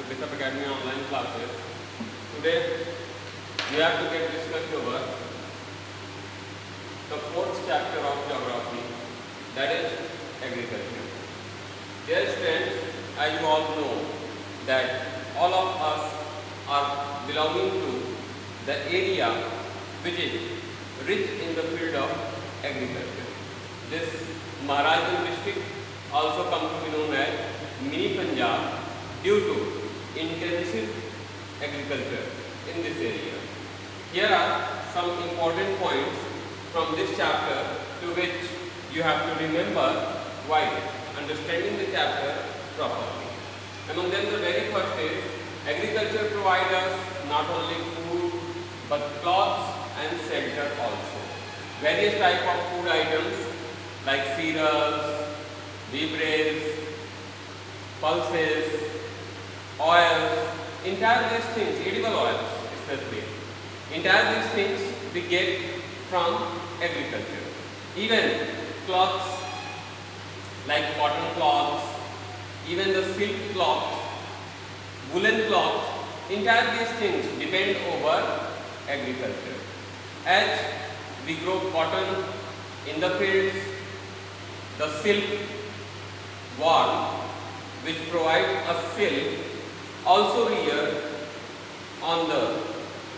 Bishop Academy online classes. Today we have to get discussed over the fourth chapter of geography, that is agriculture. Dear students, as you all know that all of us are belonging to the area which is rich in the field of agriculture. This Maharashtra district also comes to be known as Mini Punjab due to intensive agriculture in this area. Here are some important points from this chapter to which you have to remember while understanding the chapter properly. Among them, the very first is agriculture provides us not only food but clothes and shelter also. Various type of food items like cereals, beverages, pulses, oils, entire these things, edible oils especially, entire these things we get from agriculture. Even cloths like cotton cloths, even the silk cloth, woolen cloth, entire these things depend over agriculture. As we grow cotton in the fields, the silk worm which provide a silk also rear on the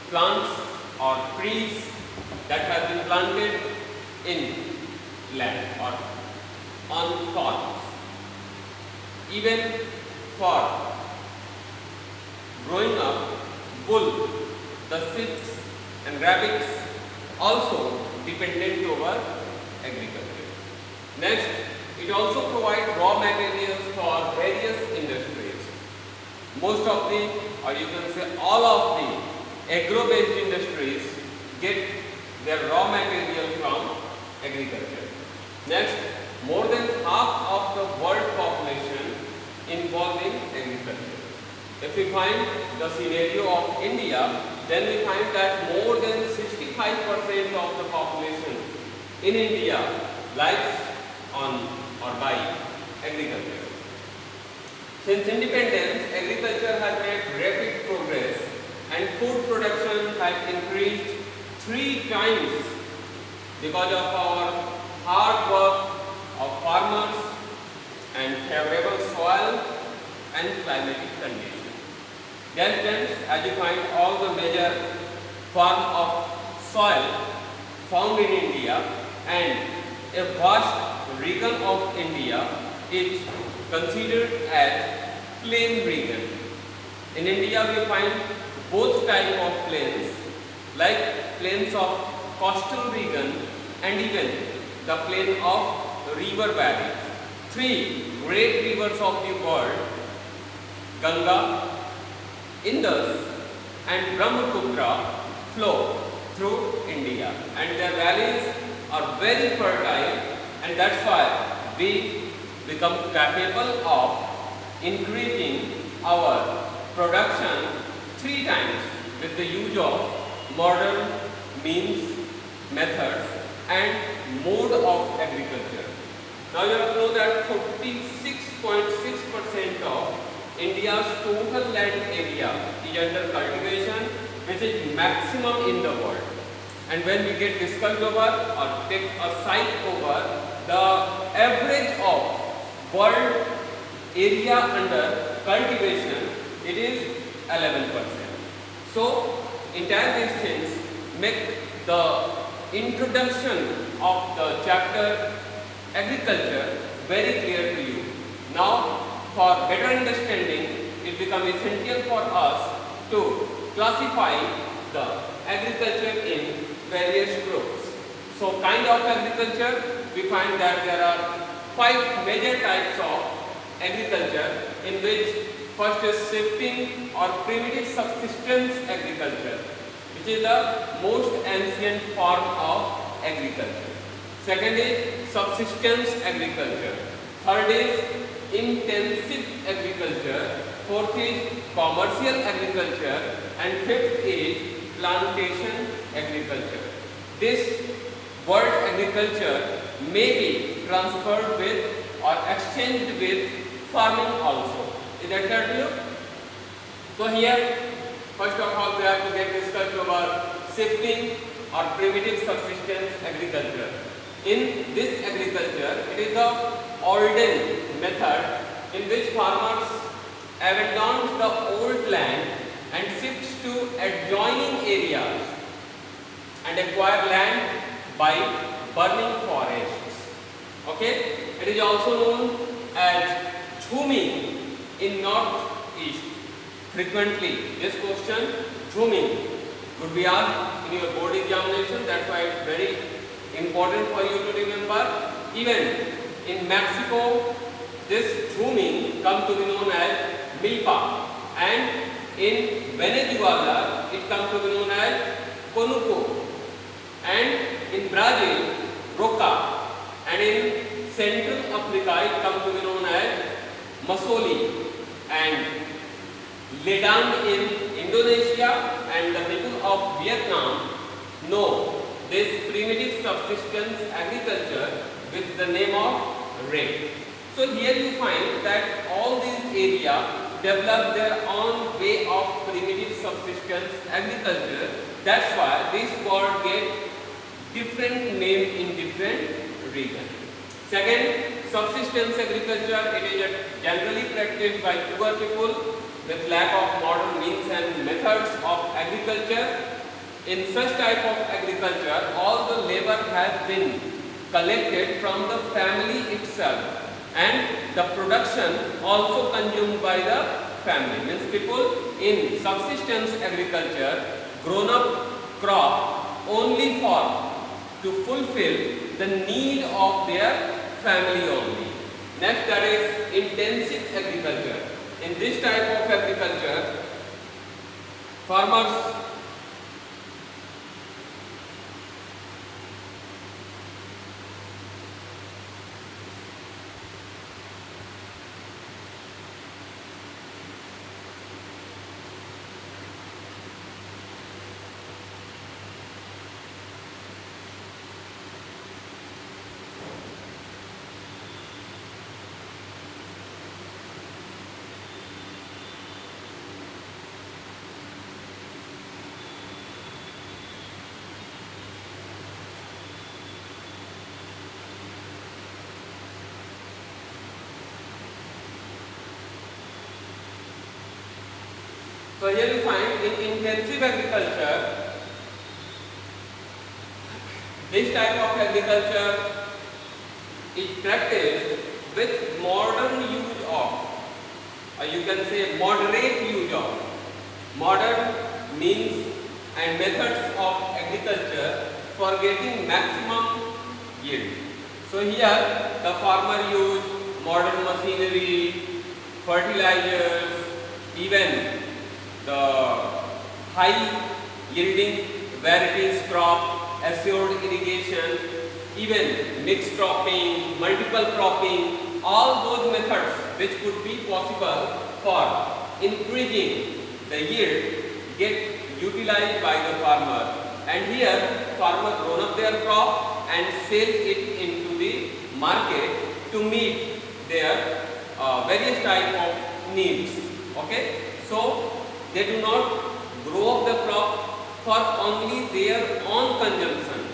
plants or trees that have been planted in land or on farms. Even for growing up wool, the sheep and rabbits also dependent over agriculture. Next, it also provides raw materials for various industries. Most of the, or you can say all of the agro-based industries get their raw material from agriculture. Next, more than half of the world population involved in agriculture. If we find the scenario of India, then we find that more than 65% of the population in India lives on or by agriculture. Since independence, agriculture has made rapid progress and food production has increased 3 times because of our hard work of farmers and favorable soil and climatic conditions. Dear friends, as you find all the major form of soil found in India and a vast region of India is considered as plain region. In India we find both type of plains like plains of coastal region and even the plain of river valleys. 3 great rivers of the world, Ganga, Indus and Brahmaputra, flow through India and their valleys are very fertile, and that's why we become capable of increasing our production 3 times with the use of modern means, methods and mode of agriculture. Now you have to know that 46.6% of India's total land area is under cultivation, which is maximum in the world. And when we get discussed over or take a site over, the average of world area under cultivation, it is 11%. So entire these things make the introduction of the chapter agriculture very clear to you. Now for better understanding, it becomes essential for us to classify the agriculture in various groups. So kind of agriculture, we find that there are 5 major types of agriculture, in which first is shifting or primitive subsistence agriculture, which is the most ancient form of agriculture. Second is subsistence agriculture. Third is intensive agriculture. Fourth is commercial agriculture, and fifth is plantation agriculture. This word agriculture may be transferred with or exchanged with farming also. Is that clear to you? So here, first of all, we have to get discussed about shifting or primitive subsistence agriculture. In this agriculture, it is the olden method in which farmers abandon the old land and shift to adjoining areas and acquire land by burning forests. Okay, it is also known as jhuming in northeast. Frequently, this question, jhuming, could be asked in your board examination. That's why it's very important for you to remember. Even in Mexico, this jhuming comes to be known as milpa, and in Venezuela, it comes to be known as conuco, and in Brazil, roca, and in Central Africa, it comes to be known as masoli, and ledang in Indonesia, and the people of Vietnam know this primitive subsistence agriculture with the name of rape. So here you find that all these areas develop their own way of primitive subsistence agriculture. That's why this word get different name in different regions. Second, subsistence agriculture, it is generally practiced by poor people with lack of modern means and methods of agriculture. In such type of agriculture, all the labor has been collected from the family itself, and the production also consumed by the family. Means people in subsistence agriculture grown up crop only for to fulfill the need of their family only. Next, that is intensive agriculture. In this type of agriculture, farmers So here you find in intensive agriculture, this type of agriculture is practiced with modern use of, or you can say moderate use of, modern means and methods of agriculture for getting maximum yield. So here the farmer use modern machinery, fertilizers, even the high yielding varieties crop, assured irrigation, even mixed cropping, multiple cropping, all those methods which could be possible for increasing the yield get utilized by the farmer. And here farmer grown up their crop and sell it into the market to meet their various type of needs. Okay, so they do not grow up the crop for only their own consumption.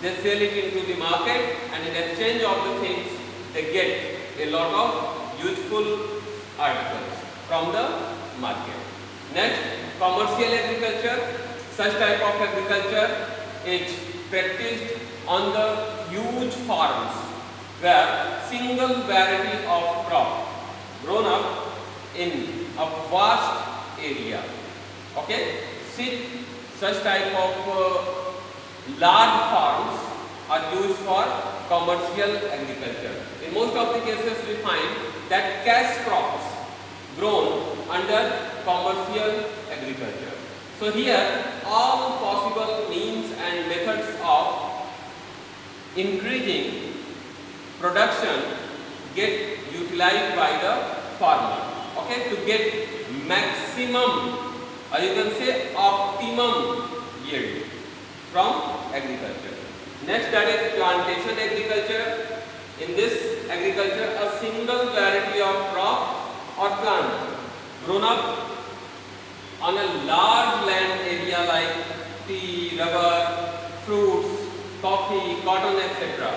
They sell it into the market, and in exchange of the things, they get a lot of useful articles from the market. Next, commercial agriculture. Such type of agriculture is practiced on the huge farms where single variety of crop grown up in a vast area. Okay, such type of large farms are used for commercial agriculture. In most of the cases, we find that cash crops grown under commercial agriculture. So here, all possible means and methods of increasing production get utilized by the farmer. Okay, to get maximum, or you can say optimum yield from agriculture. Next, that is plantation agriculture. In this agriculture, a single variety of crop or plant grown up on a large land area like tea, rubber, fruits, coffee, cotton, etc.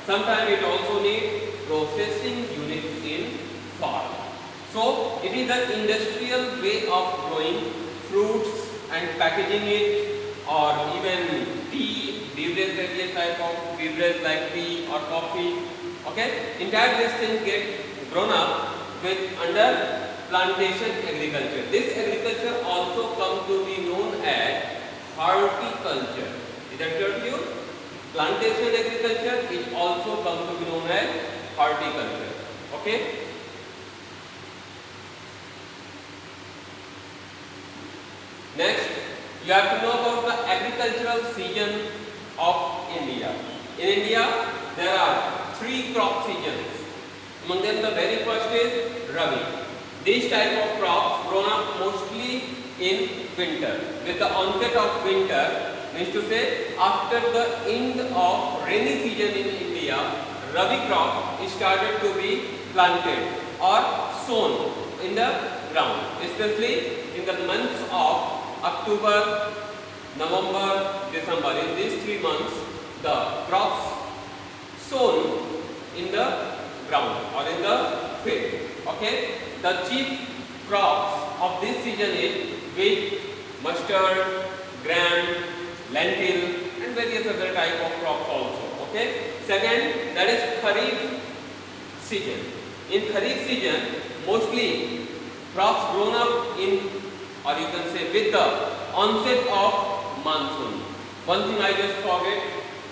Sometimes it also needs processing units in farm. So it is the industrial way of growing fruits and packaging it, or even tea, beverage, various type of beverage like tea or coffee. Okay, entire these things get grown up with under plantation agriculture. This agriculture also comes to be known as horticulture. Is that clear to you? Plantation agriculture is also comes to be known as horticulture. Okay. Next, you have to know about the agricultural season of India. In India, there are 3 crop seasons. Among them, the very first is Rabi. These type of crops grown up mostly in winter. With the onset of winter, means to say after the end of rainy season in India, Rabi crop is started to be planted or sown in the ground, especially in the months of October, November, December. In these 3 months, the crops sown in the ground or in the field. Okay. The chief crops of this season is wheat, mustard, gram, lentil, and various other type of crops also. Okay. Second, that is Kharif season. In Kharif season, mostly crops grown up in, or you can say with the onset of monsoon. One thing I just forget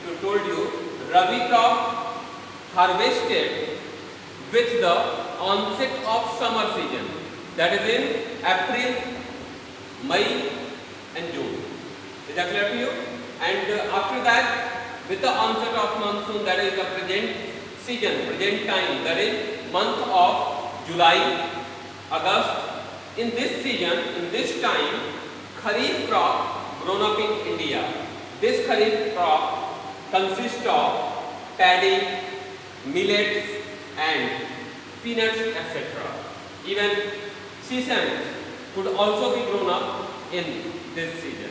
to told you, Rabi crop harvested with the onset of summer season, that is in April, May and June. Is that clear to you? And after that, with the onset of monsoon, that is the present season, present time, that is month of July, August. In this season, in this time, Kharif crop grown up in India. This Kharif crop consists of paddy, millets and peanuts, etc. Even sesame could also be grown up in this season.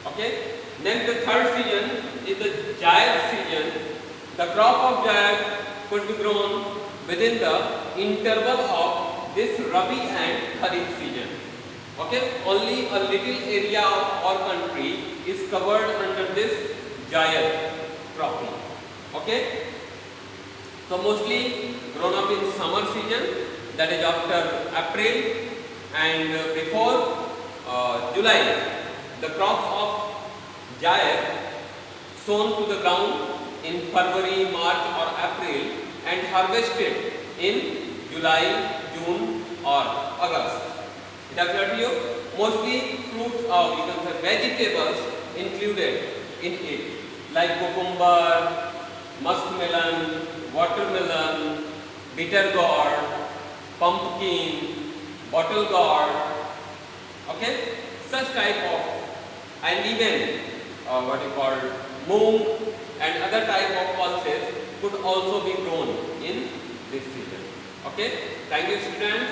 Okay. Then the third season is the Jaid season. The crop of Jaid could be grown within the interval of this Rabi and Kharif season. Okay. Only a little area of our country is covered under this Jaid cropping. Okay. So mostly grown up in summer season, that is after April and before July. The crops of Jaid sown to the ground in February, March or April and harvested in July, June or August. Is that clear to you? Mostly fruits or you can say vegetables included in it, like cucumber, muskmelon, watermelon, bitter gourd, pumpkin, bottle gourd, okay, such type of, and even what you call moong and other type of pulses could also be grown in this season. Okay, thank you students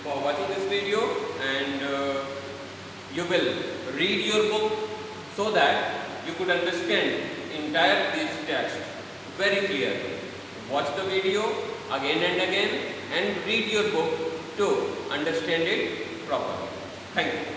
for watching this video, and you will read your book so that you could understand entire this text very clearly. Watch the video again and again and read your book to understand it properly. Thank you.